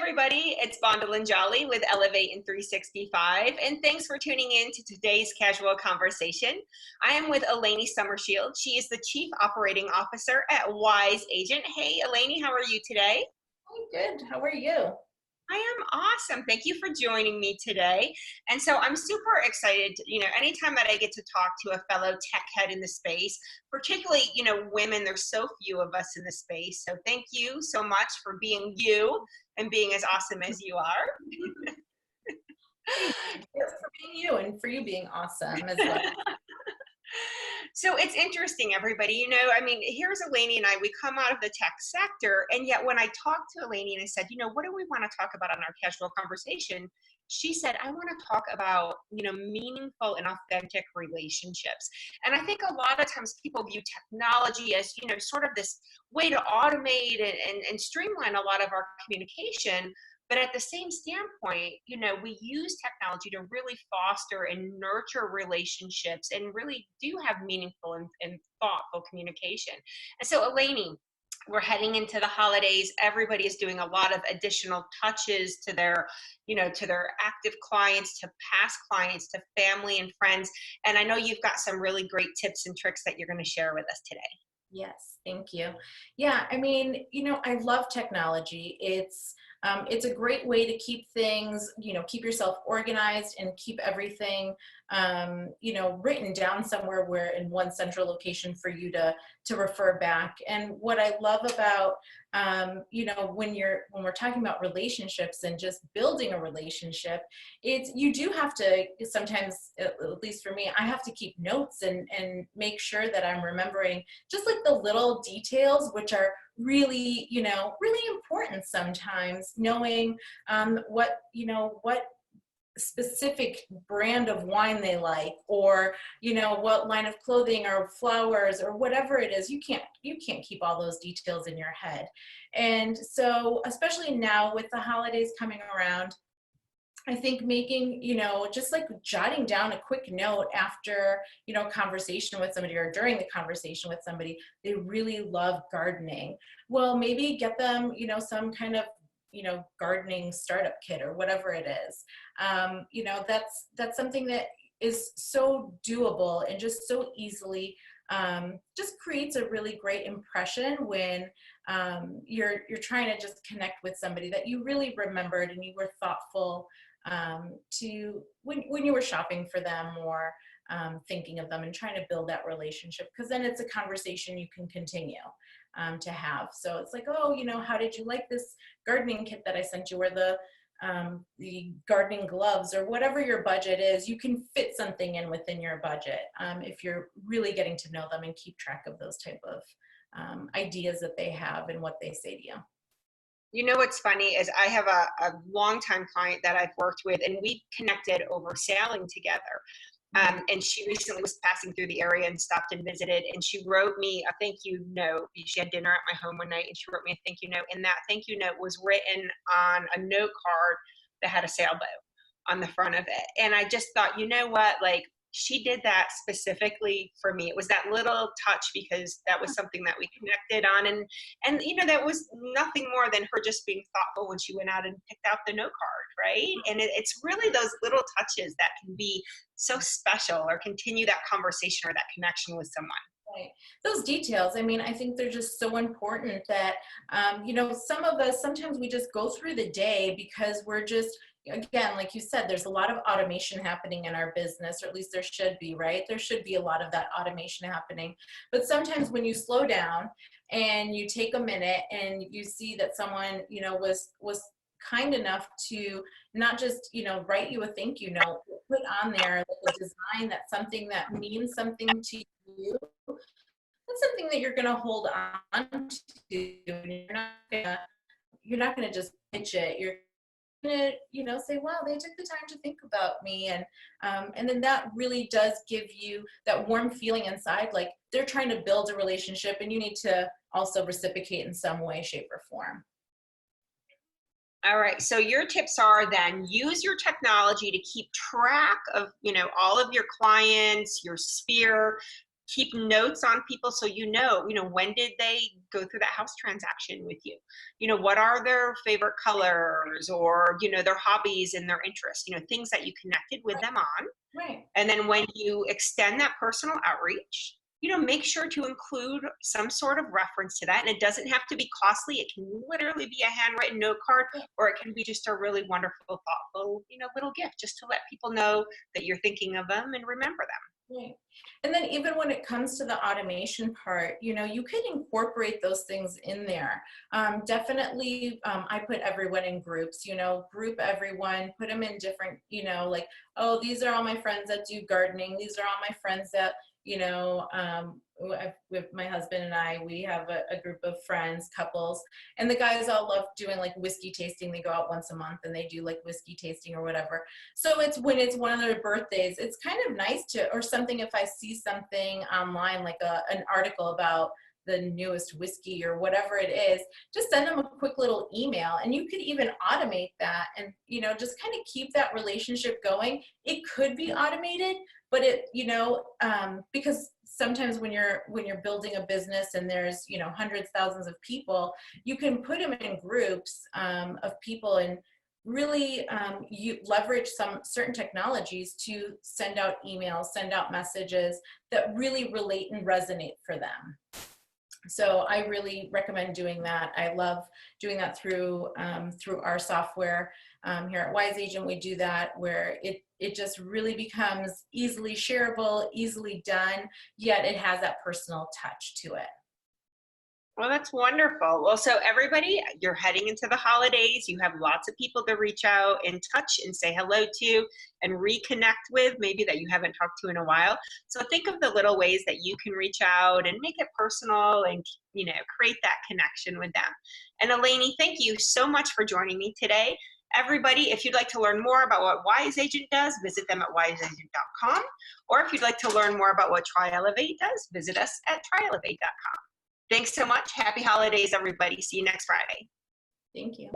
everybody, it's Bondalyn Jolly with Elevate in 365, and thanks for tuning in to today's casual conversation. I am with Eleni Sommerschield. She is the Chief Operating Officer at WiseAgent. Hey, Eleni, how are you today? Good. How are you? I am awesome. Thank you for joining me today. And so I'm super excited, anytime that I get to talk to a fellow tech head in the space, particularly, women, there's so few of us in the space. So thank you so much for being you and being as awesome as you are. Thanks for being you and for you being awesome as well. So it's interesting, everybody. Here's Eleni and I, we come out of the tech sector, and yet when I talked to Eleni and I said, what do we want to talk about on our casual conversation? She said, I want to talk about, meaningful and authentic relationships. And I think a lot of times people view technology as, sort of this way to automate and streamline a lot of our communication. But at the same standpoint, we use technology to really foster and nurture relationships and really do have meaningful and thoughtful communication. And so, Eleni, we're heading into the holidays. Everybody is doing a lot of additional touches to their, to their active clients, to past clients, to family and friends. And I know you've got some really great tips and tricks that you're going to share with us today. Yes, thank you. Yeah, I love technology. It's a great way to keep things, keep yourself organized and keep everything, written down somewhere where in one central location for you to refer back. And what I love about, when we're talking about relationships and just building a relationship, you do have to sometimes, at least for me, I have to keep notes and make sure that I'm remembering just like the little details, which are really, really important sometimes, knowing what specific brand of wine they like, or what line of clothing or flowers or whatever it is. You can't keep all those details in your head. And so especially now with the holidays coming around, I think making, just like jotting down a quick note after, conversation with somebody or during the conversation with somebody, they really love gardening. Well, maybe get them, some kind of, gardening startup kit or whatever it is. That's something that is so doable and just so easily just creates a really great impression when you're trying to just connect with somebody that you really remembered and you were thoughtful to when you were shopping for them or thinking of them and trying to build that relationship, because then it's a conversation you can continue to have. So it's like, oh, how did you like this gardening kit that I sent you, or the gardening gloves, or whatever your budget is. You can fit something in within your budget if you're really getting to know them and keep track of those type of ideas that they have and what they say to you. What's funny is I have a longtime client that I've worked with, and we connected over sailing together. And she recently was passing through the area and stopped and visited, and she wrote me a thank you note. She had dinner at my home one night, and she wrote me a thank you note, and that thank you note was written on a note card that had a sailboat on the front of it. And I just thought, like, she did that specifically for me. It was that little touch because that was something that we connected on, and that was nothing more than her just being thoughtful when she went out and picked out the note card, right? And it's really those little touches that can be so special or continue that conversation or that connection with someone. Right. Those details, I think they're just so important that, some of us, sometimes we just go through the day because we're just, again, like you said, there's a lot of automation happening in our business, or at least there should be, right? There should be a lot of that automation happening. But sometimes when you slow down and you take a minute and you see that someone, was kind enough to not just, write you a thank you note, put on there like a design that's something that means something to you. That's something that you're going to hold on to. You're not going to just pitch it. You're going to, say, wow, they took the time to think about me. And then that really does give you that warm feeling inside, like they're trying to build a relationship, and you need to also reciprocate in some way, shape, or form. All right. So your tips are then use your technology to keep track of, all of your clients, your sphere, Keep notes on people so when did they go through that house transaction with you? What are their favorite colors, or their hobbies and their interests, things that you connected with them on. Right. And then when you extend that personal outreach, make sure to include some sort of reference to that. And it doesn't have to be costly. It can literally be a handwritten note card, or it can be just a really wonderful, thoughtful, little gift, just to let people know that you're thinking of them and remember them. Right. And then even when it comes to the automation part, you could incorporate those things in there. Definitely, I put everyone in groups, group everyone, put them in different, like, oh, these are all my friends that do gardening. These are all my friends that, with my husband and I, we have a group of friends, couples, and the guys all love doing like whiskey tasting. They go out once a month and they do like whiskey tasting or whatever. So it's when it's one of their birthdays, it's kind of nice to, or something, if I see something online, like an article about the newest whiskey or whatever it is, just send them a quick little email. And you could even automate that and, just kind of keep that relationship going. It could be automated, but because sometimes when you're building a business and there's, hundreds, thousands of people, you can put them in groups of people and really you leverage some certain technologies to send out emails, send out messages that really relate and resonate for them. So I really recommend doing that. I love doing that through our software here at WiseAgent. We do that where it just really becomes easily shareable, easily done, yet it has that personal touch to it. Well, that's wonderful. Well, so everybody, you're heading into the holidays. You have lots of people to reach out and touch and say hello to and reconnect with, maybe that you haven't talked to in a while. So think of the little ways that you can reach out and make it personal and, create that connection with them. And Eleni, thank you so much for joining me today. Everybody, if you'd like to learn more about what WiseAgent does, visit them at wiseagent.com. Or if you'd like to learn more about what TryElevate does, visit us at tryelevate.com. Thanks so much. Happy holidays, everybody. See you next Friday. Thank you.